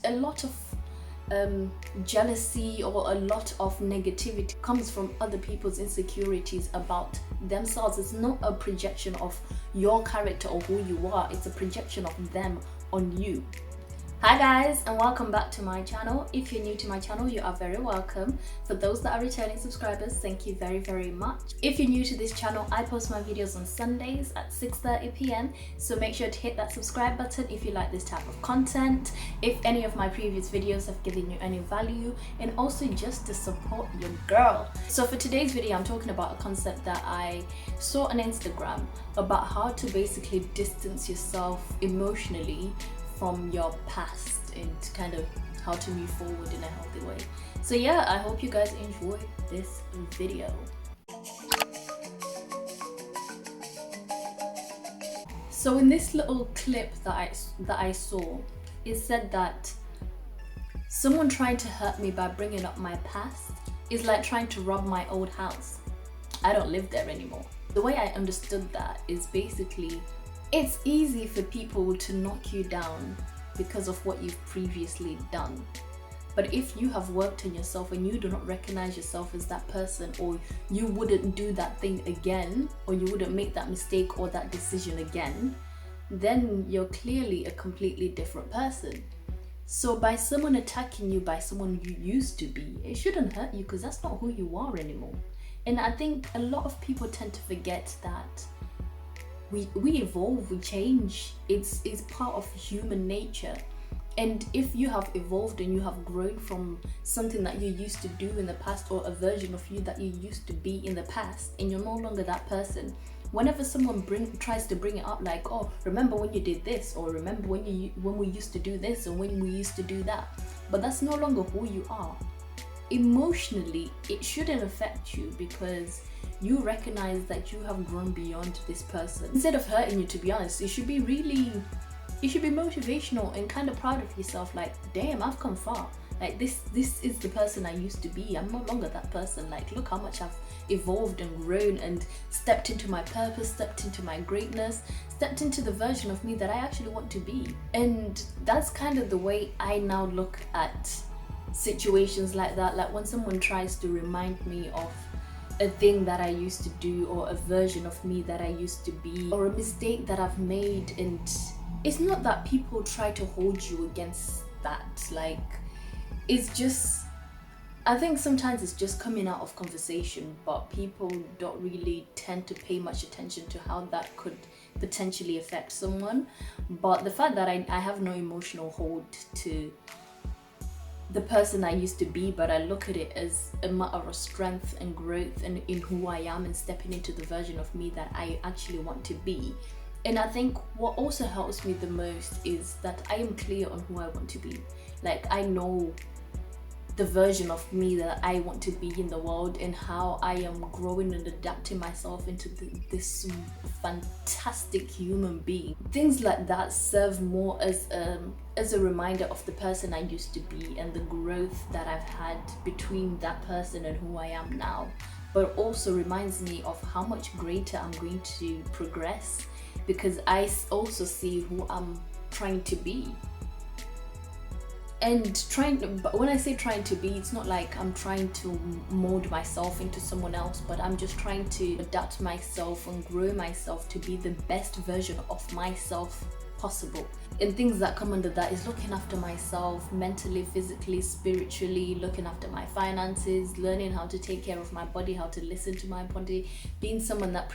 a lot of jealousy or a lot of negativity comes from other people's insecurities about themselves. It's not a projection of your character or who you are, it's a projection of them on you. Hi guys, and welcome back to my channel. If you're new to my channel, you are very welcome. For those that are returning subscribers, thank you very much. If you're new to this channel, I post my videos on Sundays at 6:30 p.m. so make sure to hit that subscribe button if you like this type of content, if any of my previous videos have given you any value, and also just to support your girl. So for today's video, I'm talking about a concept that I saw on Instagram about how to basically distance yourself emotionally from your past and kind of how to move forward in a healthy way. So yeah, I hope you guys enjoy this video. So in this little clip that I saw, it said that someone trying to hurt me by bringing up my past is like trying to rob my old house. I don't live there anymore. The way I understood that is basically, it's easy for people to knock you down because of what you've previously done. But if you have worked on yourself and you do not recognize yourself as that person, or you wouldn't do that thing again, or you wouldn't make that mistake or that decision again, then you're clearly a completely different person. So by someone attacking you by someone you used to be, it shouldn't hurt you because that's not who you are anymore. And I think a lot of people tend to forget that we evolve, we change. It's part of human nature. And if you have evolved and you have grown from something that you used to do in the past, or a version of you that you used to be in the past, and you're no longer that person, whenever someone tries to bring it up, like, oh, remember when you did this, or remember when we used to do this, or when we used to do that, but that's no longer who you are. Emotionally, it shouldn't affect you because you recognize that you have grown beyond this person. Instead of hurting you, to be honest, it should be motivational and kind of proud of yourself, like, damn, I've come far. Like, this is the person I used to be. I'm no longer that person. Like, look how much I've evolved and grown and stepped into my purpose, stepped into my greatness, stepped into the version of me that I actually want to be. And that's kind of the way I now look at situations like that. Like when someone tries to remind me of a thing that I used to do, or a version of me that I used to be, or a mistake that I've made, and it's not that people try to hold you against that. Like, it's just, I think sometimes it's just coming out of conversation, but people don't really tend to pay much attention to how that could potentially affect someone. But the fact that I have no emotional hold to the person I used to be, but I look at it as a matter of strength and growth and in who I am, and stepping into the version of me that I actually want to be. And I think what also helps me the most is that I am clear on who I want to be. Like, I know the version of me that I want to be in the world, and how I am growing and adapting myself into this fantastic human being. Things like that serve more as a reminder of the person I used to be and the growth that I've had between that person and who I am now. But also reminds me of how much greater I'm going to progress, because I also see who I'm trying to be. And but when I say trying to be, it's not like I'm trying to mold myself into someone else, but I'm just trying to adapt myself and grow myself to be the best version of myself possible. And things that come under that is looking after myself mentally, physically, spiritually, looking after my finances, learning how to take care of my body, how to listen to my body, being someone that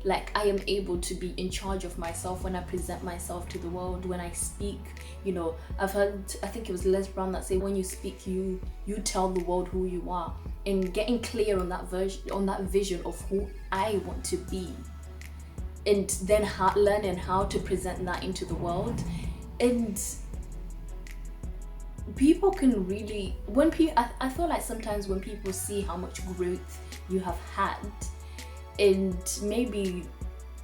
like I am able to be in charge of myself when I present myself to the world, when I speak. You know, I've heard, I think it was Les Brown that said, when you speak, you tell the world who you are. And getting clear on that vision of who I want to be, and then learning how to present that into the world. And people can really, I feel like sometimes when people see how much growth you have had, and maybe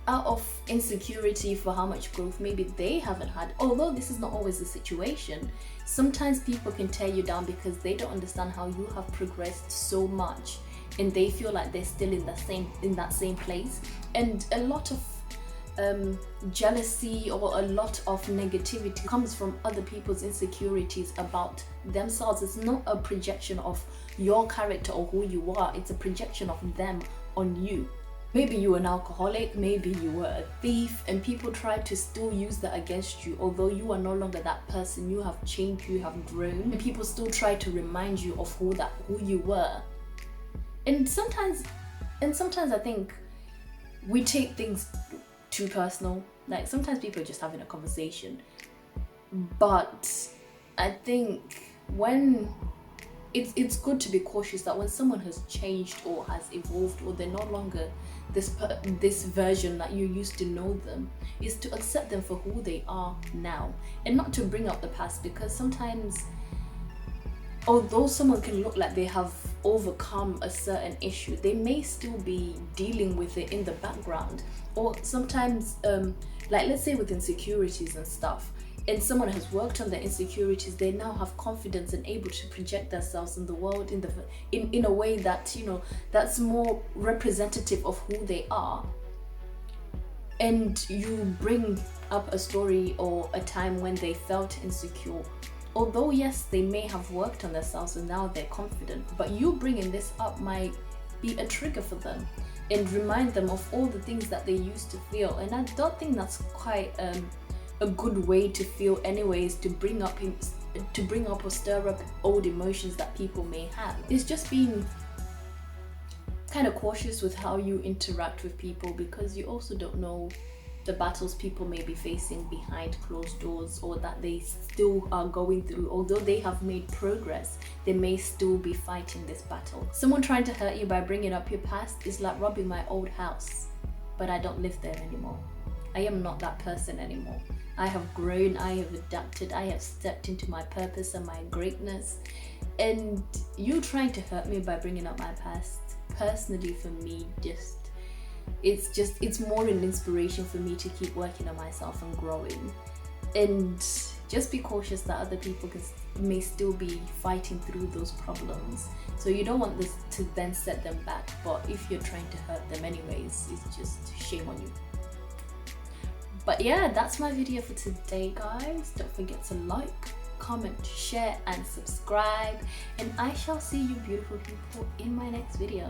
out of insecurity for how much growth maybe they haven't had, although this is not always the situation, sometimes people can tear you down because they don't understand how you have progressed so much, and they feel like they're still in that same place. And a lot of jealousy or a lot of negativity comes from other people's insecurities about themselves. It's not a projection of your character or who you are, it's a projection of them on you. Maybe you were an alcoholic, maybe you were a thief, and people try to still use that against you. Although you are no longer that person, you have changed, you have grown, and people still try to remind you of who you were. And sometimes I think we take things too personal. Like sometimes people are just having a conversation. But I think when it's good to be cautious that when someone has changed or has evolved, or they're no longer this version that you used to know them, is to accept them for who they are now and not to bring up the past, because sometimes although someone can look like they have overcome a certain issue, they may still be dealing with it in the background. Or sometimes like let's say with insecurities and stuff, and someone has worked on their insecurities, they now have confidence and able to project themselves in the world in a way that, you know, that's more representative of who they are. And you bring up a story or a time when they felt insecure, although yes, they may have worked on themselves and now they're confident, but you bringing this up might be a trigger for them and remind them of all the things that they used to feel. And I don't think that's quite a good way to feel anyways, to bring up or stir up old emotions that people may have. It's just being kind of cautious with how you interact with people, because you also don't know the battles people may be facing behind closed doors, or that they still are going through. Although they have made progress, they may still be fighting this battle. Someone trying to hurt you by bringing up your past is like robbing my old house, but I don't live there anymore. I am not that person anymore. I have grown, I have adapted, I have stepped into my purpose and my greatness. And you trying to hurt me by bringing up my past, personally for me, it's more an inspiration for me to keep working on myself and growing. And just be cautious that other people may still be fighting through those problems. So you don't want this to then set them back, but if you're trying to hurt them anyways, it's just shame on you. But yeah, that's my video for today, guys. Don't forget to like, comment, share and subscribe, and I shall see you beautiful people in my next video.